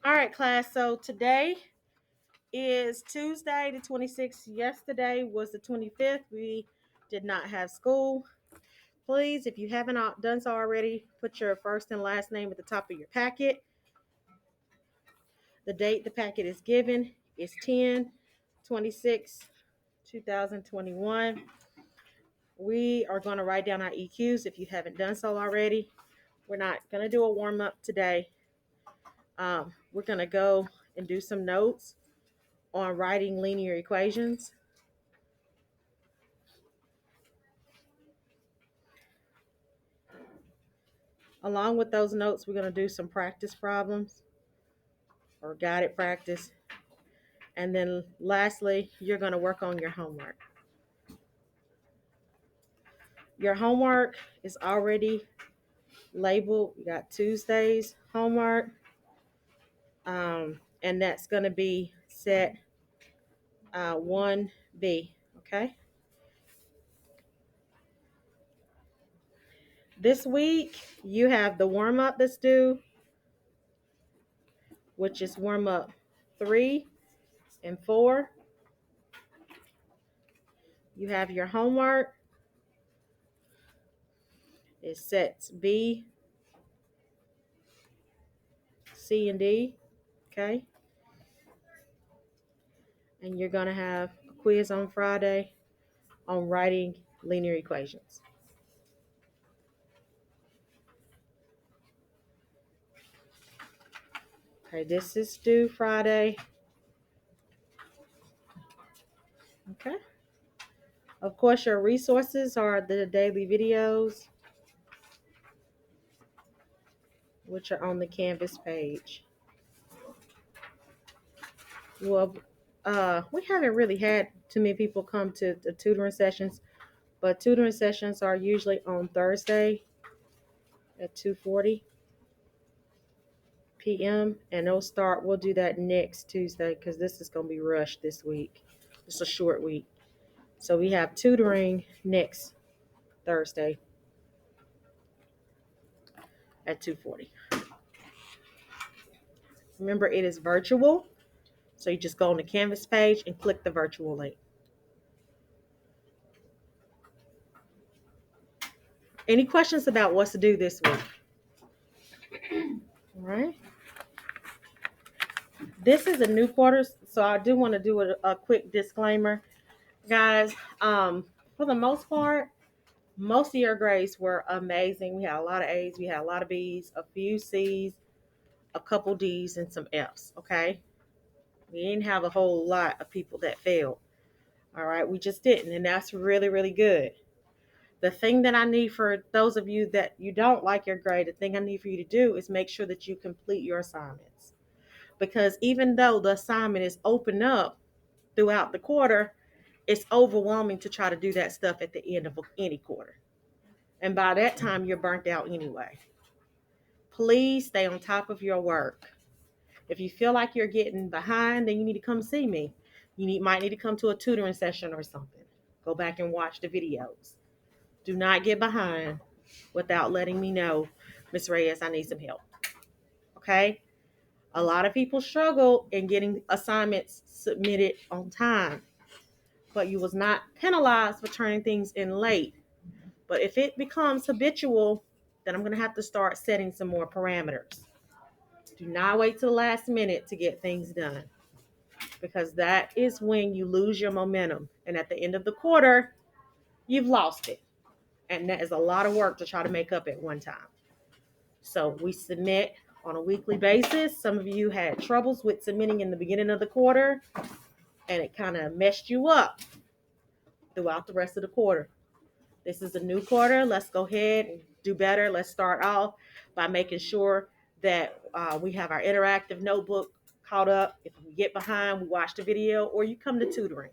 All right, class. So today is Tuesday, the 26th. Yesterday was the 25th. We did not have school. Please, if you haven't done so already, put your first and last name at the top of your packet. The date the packet is given is 10/26, 2021. We are going to write down our EQs if you haven't done so already. We're not going to do a warm up today. We're going to go and do some notes on writing linear equations. Along with those notes, we're going to do some practice problems or guided practice. And then lastly, you're going to work on your homework. Your homework is already labeled. You got Tuesday's homework. And that's going to be set 1B. Okay. This week, you have the warm up that's due, which is warm up 3 and 4. You have your homework. It sets B, C, and D. Okay. And you're going to have a quiz on Friday on writing linear equations. Okay, this is due Friday. Okay. Of course, your resources are the daily videos, which are on the Canvas page. Well, we haven't really had too many people come to the tutoring sessions, but tutoring sessions are usually on Thursday at 2:40 p.m. and we'll do that next Tuesday because this is going to be rushed this week. It's a short week. So we have tutoring next Thursday at 2:40. Remember, it is virtual. So you just go on the Canvas page and click the virtual link. Any questions about what to do this week? All right. This is a new quarter, so I do want to do a quick disclaimer. Guys, for the most part, most of your grades were amazing. We had a lot of A's, we had a lot of B's, a few C's, a couple D's, and some F's, okay? We didn't have a whole lot of people that failed. All right, we just didn't, and that's really, really good. The thing that I need for those of you that you don't like your grade, the thing I need for you to do is make sure that you complete your assignments. Because even though the assignment is open up throughout the quarter, it's overwhelming to try to do that stuff at the end of any quarter. And by that time, you're burnt out anyway. Please stay on top of your work. If you feel like you're getting behind, then you need to come see me. Might need to come to a tutoring session or something. Go back and watch the videos. Do not get behind without letting me know, Miss Reyes, I need some help. Okay? A lot of people struggle in getting assignments submitted on time, but you was not penalized for turning things in late. But if it becomes habitual, then I'm going to have to start setting some more parameters. Do not wait till the last minute to get things done, because that is when you lose your momentum. And at the end of the quarter, you've lost it. And that is a lot of work to try to make up at one time. So we submit on a weekly basis. Some of you had troubles with submitting in the beginning of the quarter, and it kind of messed you up throughout the rest of the quarter. This is a new quarter. Let's go ahead and do better. Let's start off by making sure that we have our interactive notebook caught up. If we get behind, we watch the video, or you come to tutoring.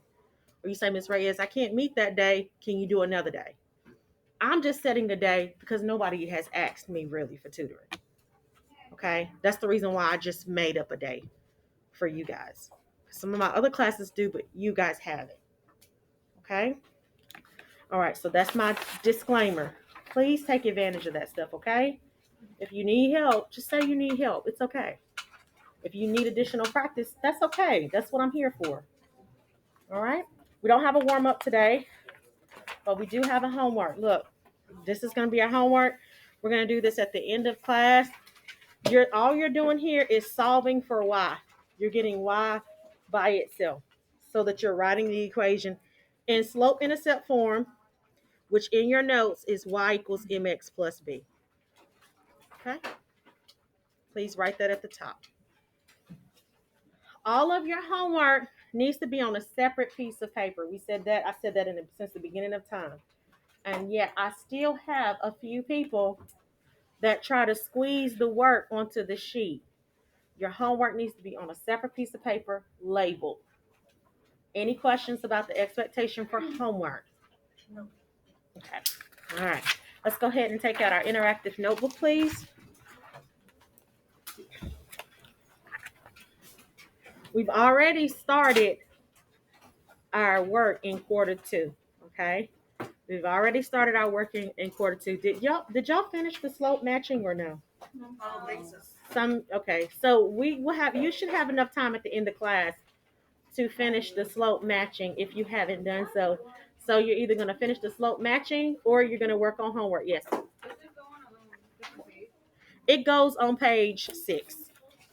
Or you say, Ms. Reyes, I can't meet that day. Can you do another day? I'm just setting the day because nobody has asked me really for tutoring. Okay? That's the reason why I just made up a day for you guys. Some of my other classes do, but you guys have it. Okay? All right, so that's my disclaimer. Please take advantage of that stuff, okay? If you need help, just say you need help. It's okay. If you need additional practice, that's okay. That's what I'm here for. All right. We don't have a warm up today, but we do have a homework. Look, this is going to be our homework. We're going to do this at the end of class. All you're doing here is solving for y. You're getting y by itself so that you're writing the equation in slope-intercept form, which in your notes is y equals mx plus b. Okay? Please write that at the top. All of your homework needs to be on a separate piece of paper. I said that since the beginning of time. And yet I still have a few people that try to squeeze the work onto the sheet. Your homework needs to be on a separate piece of paper labeled. Any questions about the expectation for homework? No. Okay. All right. Let's go ahead and take out our interactive notebook, please. We've already started our work in quarter 2. Okay. We've already started our work in quarter 2. Did y'all finish the slope matching or no? No. Okay. So you should have enough time at the end of class to finish the slope matching if you haven't done so. So you're either going to finish the slope matching or you're going to work on homework. Yes. It goes on page 6,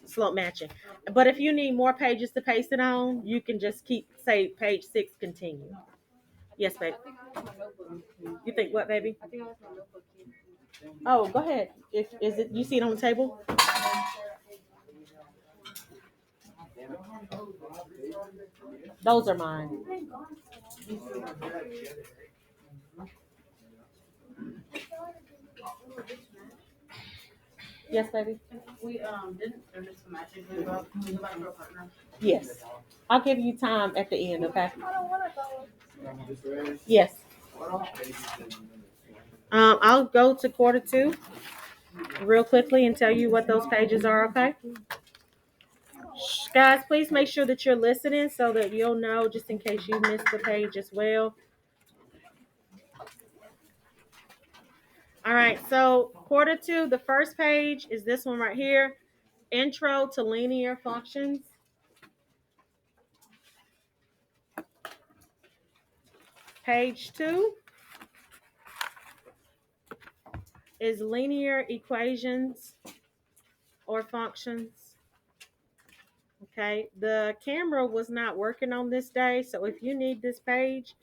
slope matching. But if you need more pages to paste it on, you can just say page 6 continue. Yes, baby. You think what, baby? Oh, go ahead. Is it? You see it on the table? Those are mine. Yes, baby. We didn't finish the matching. We go back to our partner. Yes. I'll give you time at the end, okay? Yes. I'll go to quarter 2 real quickly and tell you what those pages are, okay? Guys, please make sure that you're listening so that you'll know just in case you missed the page as well. All right, so quarter 2, the first page is this one right here, Intro to Linear Functions. Page 2 is linear equations or functions. Okay, the camera was not working on this day, so if you need this page,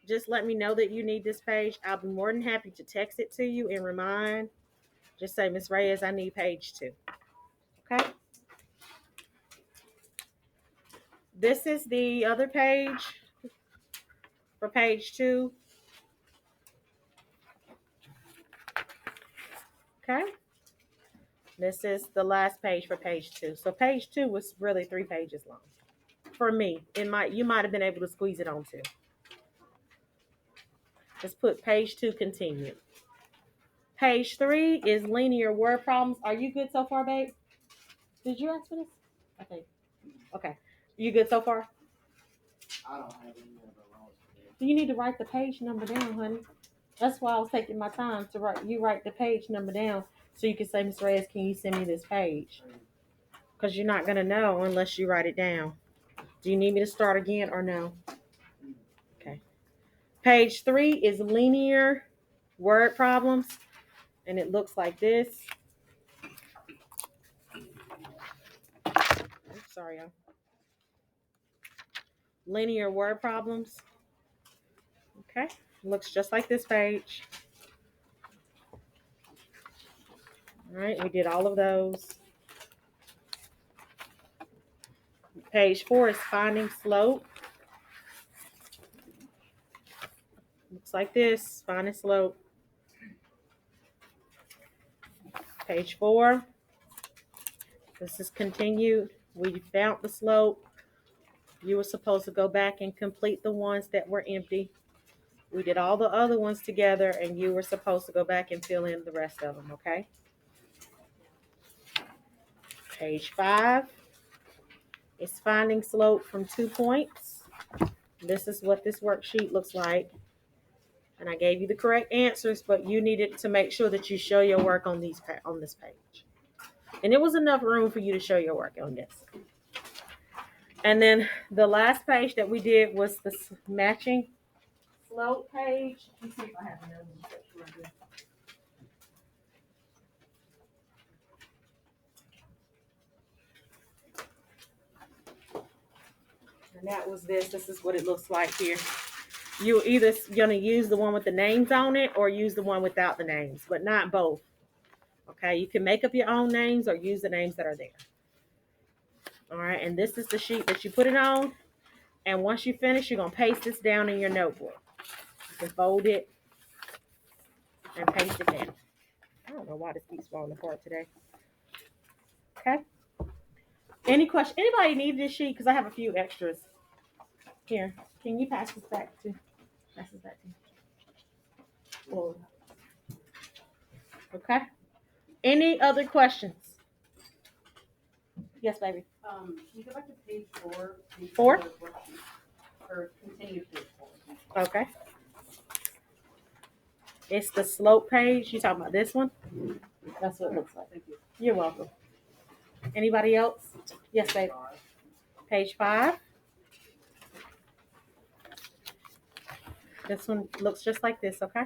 just let me know that you need this page. I'll be more than happy to text it to you and remind. Just say, Miss Reyes, I need page 2. Okay. This is the other page for page 2. Okay. This is the last page for page 2. So page 2 was really 3 pages long. For me, you might have been able to squeeze it on 2. Let's put page 2 continue. Page 3 is linear word problems. Are you good so far, babe? Did you ask for this? Okay. You good so far? I don't have any other. You need to write the page number down, honey. That's why I was taking my time to write. You write the page number down so you can say, Miss Reyes, can you send me this page? Because you're not going to know unless you write it down. Do you need me to start again or no? Okay. Page 3 is linear word problems, and it looks like this. Sorry, y'all. Linear word problems. Okay. Looks just like this page. All right, we did all of those. Page 4 is finding slope. Looks like this, finding slope. Page 4. This is continued. We found the slope. You were supposed to go back and complete the ones that were empty. We did all the other ones together, and you were supposed to go back and fill in the rest of them, okay? Page 5 is finding slope from 2 points. This is what this worksheet looks like. And I gave you the correct answers, but you needed to make sure that you show your work on this page. And it was enough room for you to show your work on this. And then the last page that we did was the matching slope page. Let me see if I have another one. And that was this. This is what it looks like here. You're either going to use the one with the names on it or use the one without the names, but not both. Okay, you can make up your own names or use the names that are there. All right, and this is the sheet that you put it on. And once you finish, you're going to paste this down in your notebook. You can fold it and paste it down. I don't know why this keeps falling apart today. Okay. Any question? Anybody need this sheet? Because I have a few extras. Here, can you pass this back to? Pass this back to me. Whoa. Okay. Any other questions? Yes, baby. Can you go back to page 4? 4? Or continue page 4. Okay. It's the slope page. You talking about this one? That's what it looks like. Thank you. You're welcome. Anybody else? Yes, baby. Page 5. This one looks just like this, okay?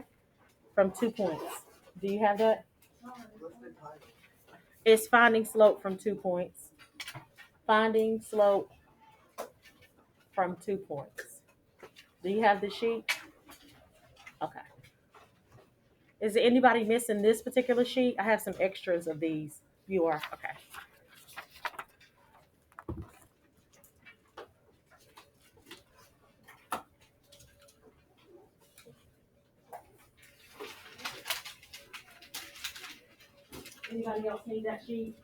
From 2 points. Do you have that? It's finding slope from 2 points. Finding slope from 2 points. Do you have the sheet? Okay. Is there anybody missing this particular sheet? I have some extras of these. You are? Okay. Anybody else need that sheet?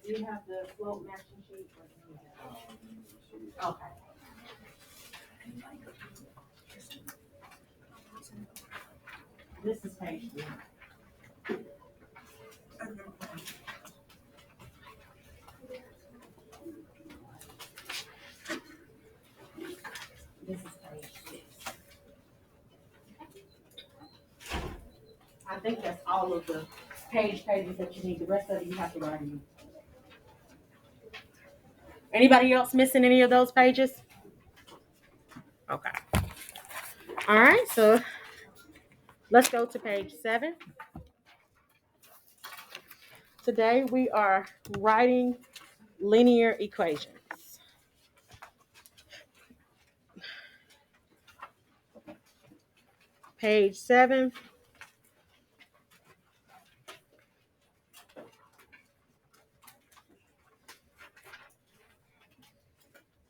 Do you have the slope matching sheet? Okay. This is page 3. This is page 6. I think that's all of the pages that you need. The rest of it you have to write in. Anybody else missing any of those pages? Okay. All right, so let's go to page 7. Today we are writing linear equations. Page 7.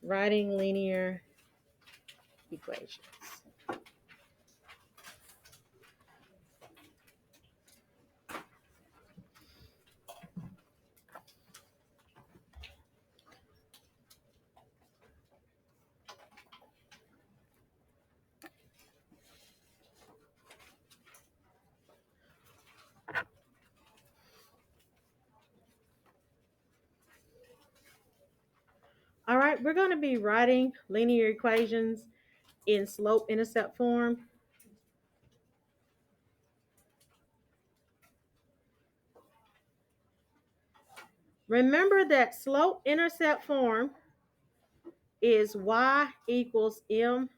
Writing linear equations. All right, we're going to be writing linear equations in slope-intercept form. Remember that slope-intercept form is y equals mx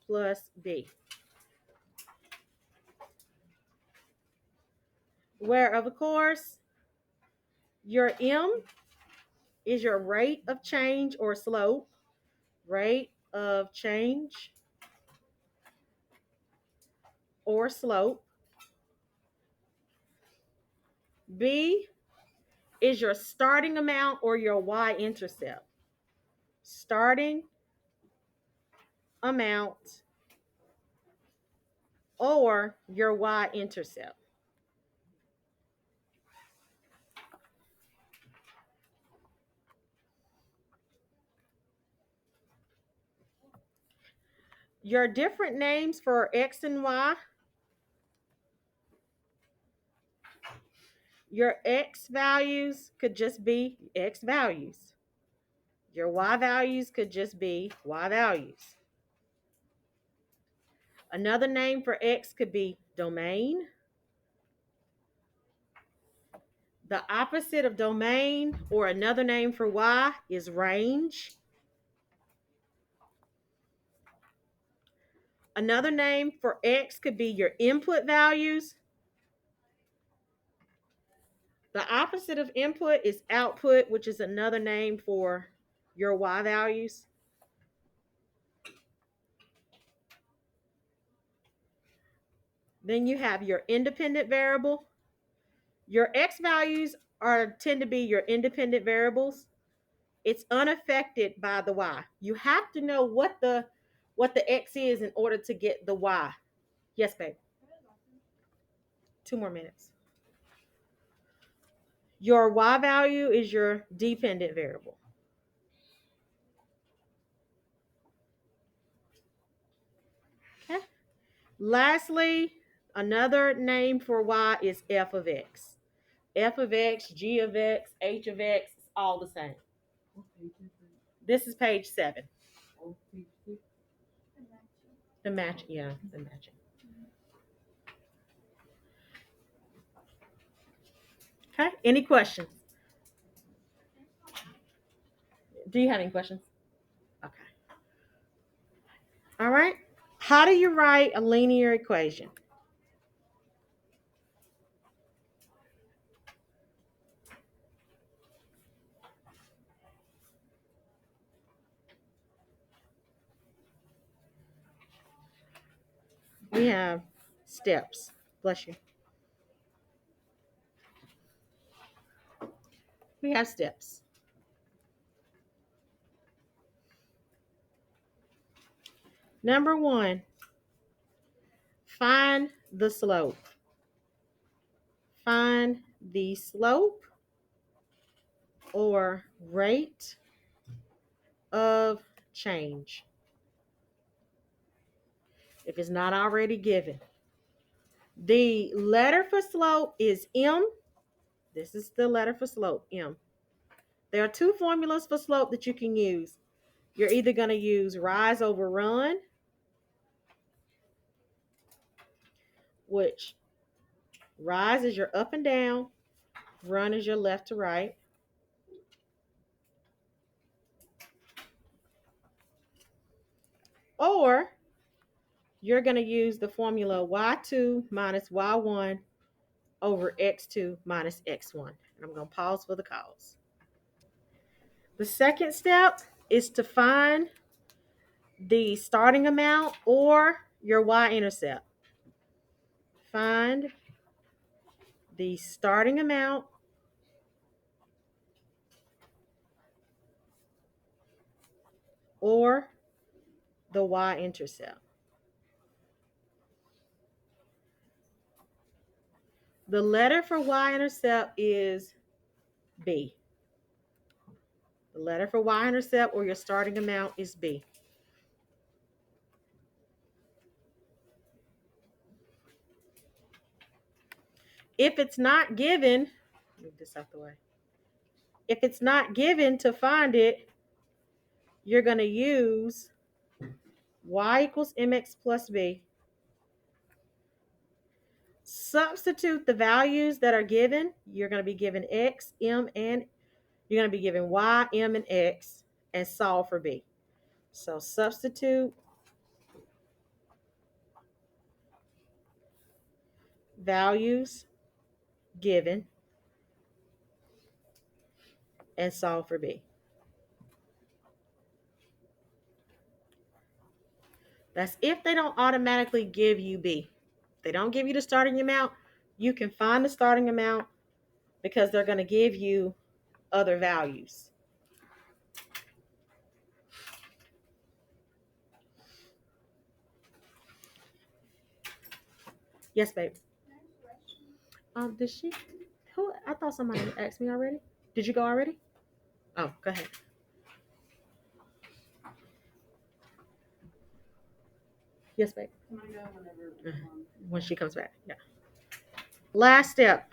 plus b. Where, of course, your m is your rate of change or slope, rate of change or slope. B is your starting amount or your y-intercept. Starting amount or your y-intercept. Your different names for x and y. Your x values could just be x values. Your y values could just be y values. Another name for x could be domain. The opposite of domain, or another name for y, is range. Another name for x could be your input values. The opposite of input is output, which is another name for your y values. Then you have your independent variable. Your x values tend to be your independent variables. It's unaffected by the y. You have to know what the x is in order to get the y. Yes, babe. 2 more minutes. Your y value is your dependent variable. Okay. Lastly, another name for y is f of x. F of x, g of x, h of x, it's all the same. This is page 7. The match, yeah, the matching. Okay, any questions? Do you have any questions? Okay. All right. How do you write a linear equation? We have steps. Bless you. We have steps. Number 1, find the slope. Find the slope or rate of change if it's not already given. The letter for slope is M. This is the letter for slope, M. There are 2 formulas for slope that you can use. You're either going to use rise over run, which rise is your up and down, run is your left to right. Or you're going to use the formula y2 minus y1 over x2 minus x1. And I'm going to pause for the cause. The second step is to find the starting amount or your y-intercept. Find the starting amount or the y-intercept. The letter for y-intercept is B. The letter for y-intercept or your starting amount is B. If it's not given, move this out the way. If it's not given to find it, you're going to use y equals mx plus b. Substitute the values that are given. You're going to be given x, m, and you're going to be given y, m, and x, and solve for b. So substitute values given and solve for b. That's if they don't automatically give you b. If they don't give you the starting amount, you can find the starting amount because they're going to give you other values. Yes, babe. Did she? Who? I thought somebody asked me already. Did you go already? Oh, go ahead. Yes, babe. Can I go whenever? When she comes back. Yeah. Last step.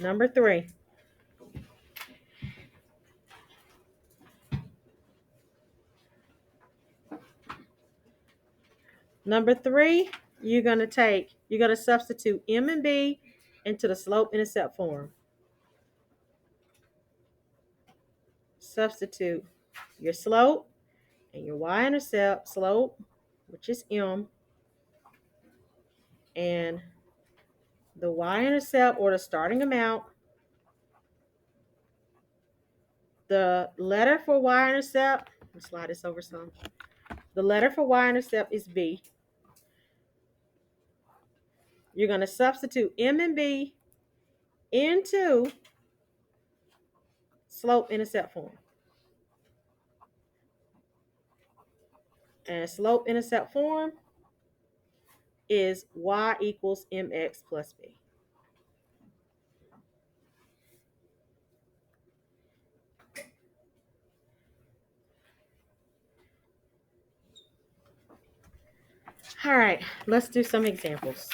Number 3. Number 3, you're going to substitute M and B into the slope-intercept form. Substitute your slope and your y-intercept slope, which is M, and the y-intercept or the starting amount. The letter for y-intercept, let's slide this over some. The letter for y-intercept is B. You're going to substitute M and B into slope-intercept form. And slope-intercept form is y equals mx plus b. All right, let's do some examples.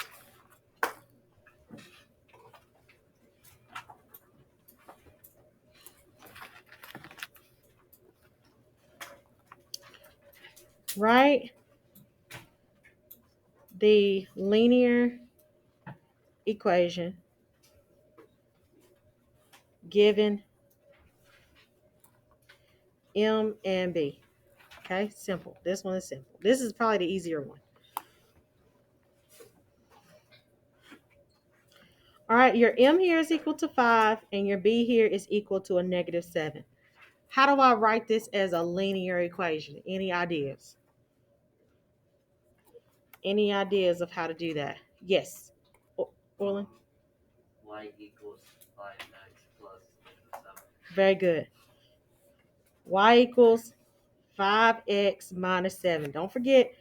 Write the linear equation given m and b. Okay, simple. This one is simple. This is probably the easier one. All right, your m here is equal to 5, and your b here is equal to a negative 7. How do I write this as a linear equation? Any ideas? Any ideas of how to do that? Yes. Orlin? Y equals 5x plus 7. Very good. Y equals 5x minus 7. Don't forget,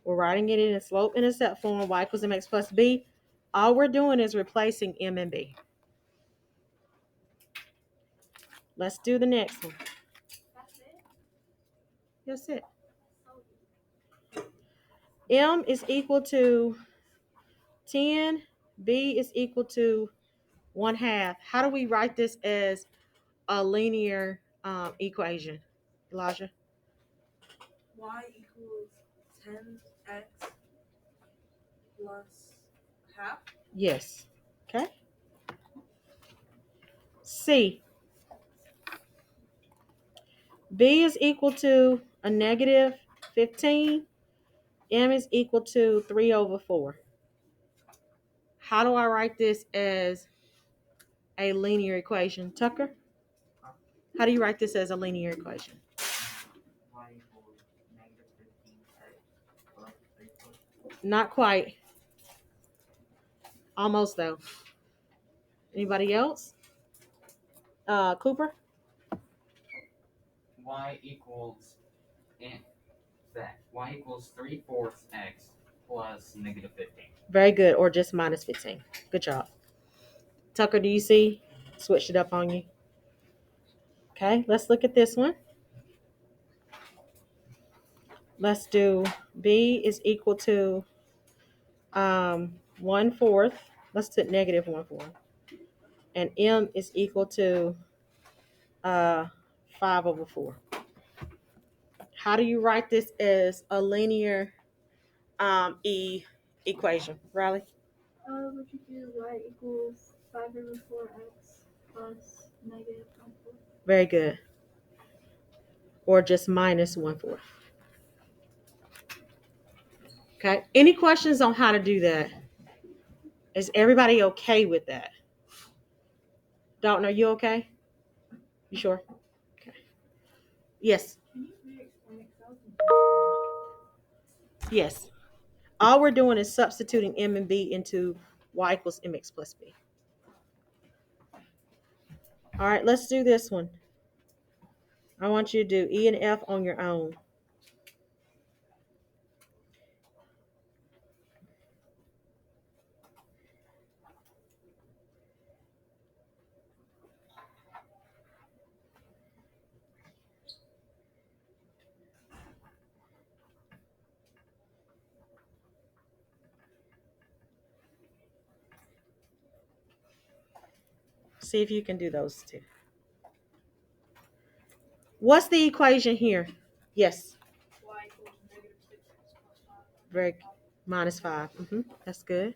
we're writing it in a slope-intercept form. Y equals mx plus b. All we're doing is replacing m and b. Let's do the next one. That's it? That's it. So M is equal to 10. B is equal to 1/2. How do we write this as a linear equation? Elijah? Y equals 10x plus half. Yes. Okay. C. B is equal to a negative 15. M is equal to 3/4. How do I write this as a linear equation? Tucker? How do you write this as a linear equation? Y equals negative 15x plus 3/4. Not quite. Almost though. Anybody else? Cooper? Y equals Y equals 3/4 x plus negative 15. Very good. Or just minus 15. Good job. Tucker, do you see? Switched it up on you. Okay, let's look at this one. Let's do B is equal to 1/4. Let's put negative 1/4. And M is equal to 5/4. How do you write this as a linear equation, Riley? Would you do y equals 5/4x plus negative 1/4? Very good. Or just minus 1/4. Okay. Any questions on how to do that? Is everybody okay with that? Dalton, are you okay? You sure? Okay. Yes. Can you re-explain Excel? Yes. All we're doing is substituting m and b into y equals mx plus b. All right, let's do this one. I want you to do E and F on your own. See if you can do those two. What's the equation here? Yes. Y equals negative 6x plus 5. Very, Minus 5. That's good.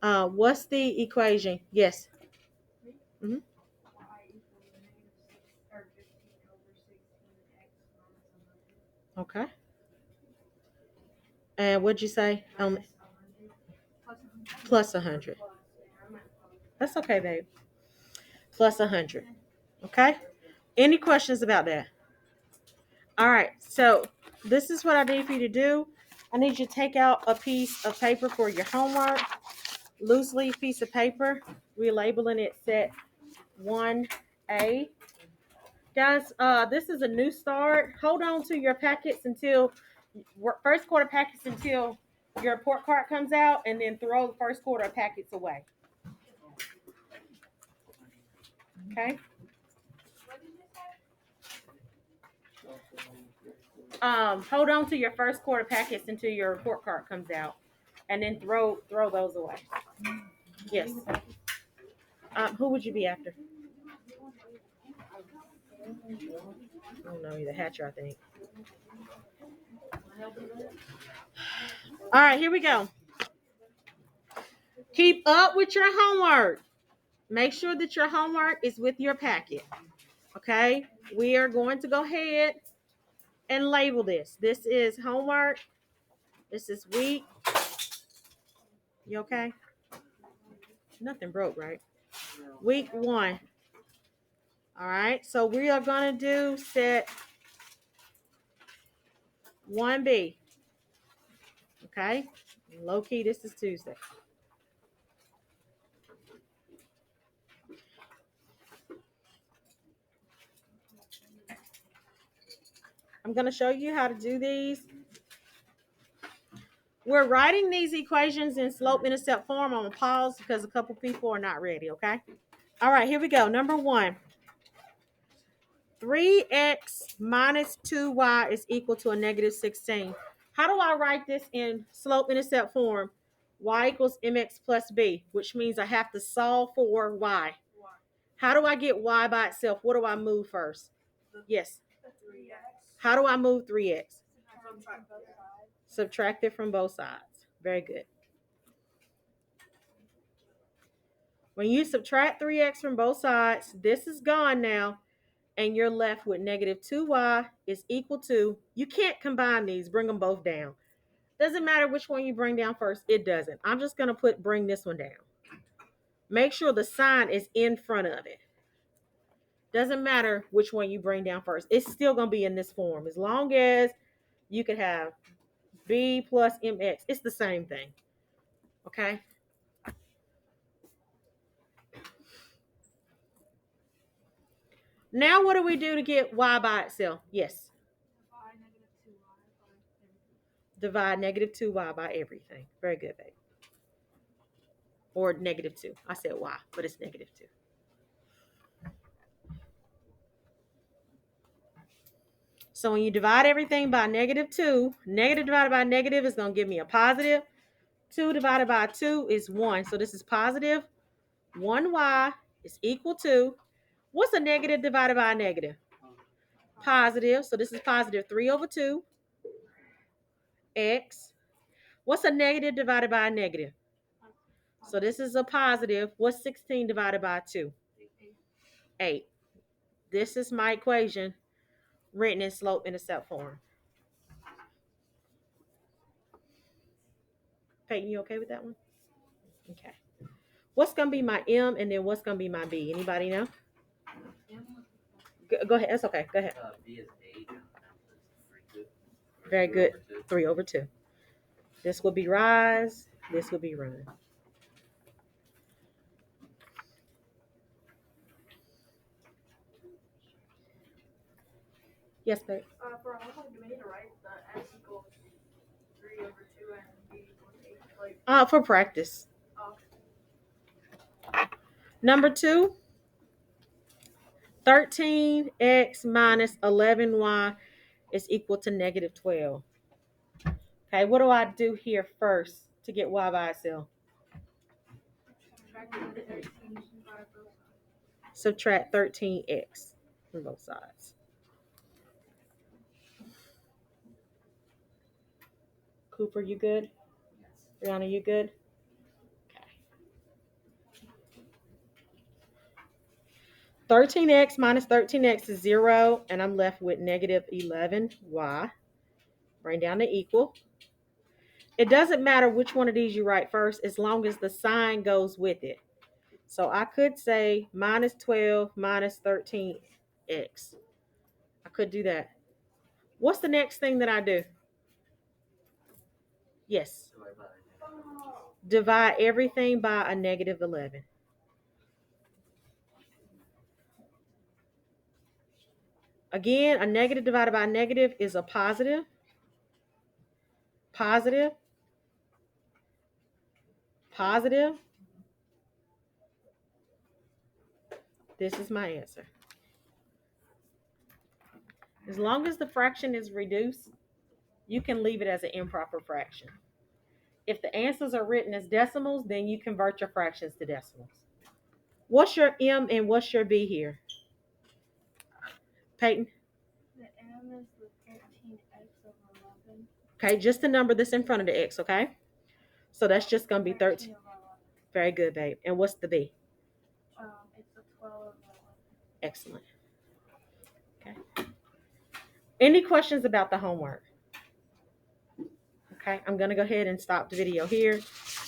What's the equation? Yes. hmm Y equals -6 or 15 over 16x minus 100. Okay. And what'd you say? Minus 100. Plus 100. Plus, yeah, I meant plus. That's okay, babe. Plus 100. Okay. Any questions about that? All right. So this is what I need for you to do. I need you to take out a piece of paper for your homework. Loose leaf piece of paper. We're labeling it set 1A. Guys, this is a new start. Hold on to your packets until first quarter packets until your report card comes out, and then throw the first quarter packets away. Okay. Hold on to your first quarter packets until your report card comes out, and then throw those away. Yes. Who would you be after? Oh no, you're the Hatcher, I think. All right, here we go. Keep up with your homework. Make sure that your homework is with your packet. Okay, we are going to go ahead and label this. This is homework. This is week. You okay? Nothing broke, right? Week 1. All right, so we are going to do set 1B. Okay, low key, this is Tuesday. I'm going to show you how to do these. We're writing these equations in slope-intercept form. I'm going to pause because a couple people are not ready, okay? All right, here we go. Number 1. 3x minus 2y is equal to a negative 16. How do I write this in slope-intercept form? Y equals mx plus b, which means I have to solve for y. How do I get y by itself? What do I move first? Yes. 3x. How do I move 3x? Subtract both sides. Subtract it from both sides. Very good. When you subtract 3x from both sides, this is gone now, and you're left with negative 2y is equal to, you can't combine these, bring them both down. Doesn't matter which one you bring down first, it doesn't. I'm just going to bring this one down. Make sure the sign is in front of it. Doesn't matter which one you bring down first. It's still going to be in this form. As long as you could have b plus mx, it's the same thing. Okay? Now what do we do to get y by itself? Yes. Divide negative 2y by everything. Very good, babe. Or negative 2. I said y, but it's negative 2. So when you divide everything by negative 2, negative divided by negative is going to give me a positive. 2 divided by 2 is 1. So this is positive. 1y is equal to, what's a negative divided by a negative? Positive. So this is positive 3 over 2. X. What's a negative divided by a negative? So this is a positive. What's 16 divided by 2? 8. This is my equation written in slope-intercept form. Peyton, you okay with that one? Okay. What's going to be my M and then what's going to be my B? Anybody know? Go ahead. That's okay. Go ahead. B is 8. Very good. 3 over 2. This will be rise. This will be run. Yes, babe. For homework, do we need to write the x equals 3 over 2 and b equals 8? Like, For practice. Number 2. 13x minus 11y is equal to negative 12. Okay, what do I do here first to get y by itself? Subtract 13x from both sides. Cooper, you good? Brianna, you good? Okay. 13x minus 13x is 0, and I'm left with negative 11y. Bring down the equal. It doesn't matter which one of these you write first as long as the sign goes with it. So I could say minus 12 minus 13x. I could do that. What's the next thing that I do? Yes. Divide everything by a negative 11. Again, a negative divided by a negative is a positive. Positive. Positive. This is my answer. As long as the fraction is reduced, you can leave it as an improper fraction. If the answers are written as decimals, then you convert your fractions to decimals. What's your M and what's your B here? Peyton? The M is the 13x over 11. Okay, just the number that's in front of the X, okay? So that's just going to be 13. Over 11. Very good, babe. And what's the B? It's a 12 over 11. Excellent. Okay. Any questions about the homework? Okay, I'm going to go ahead and stop the video here.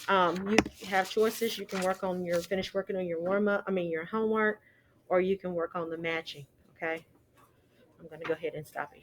You have choices. You can finish working on your your homework, or you can work on the matching. Okay, I'm going to go ahead and stop it.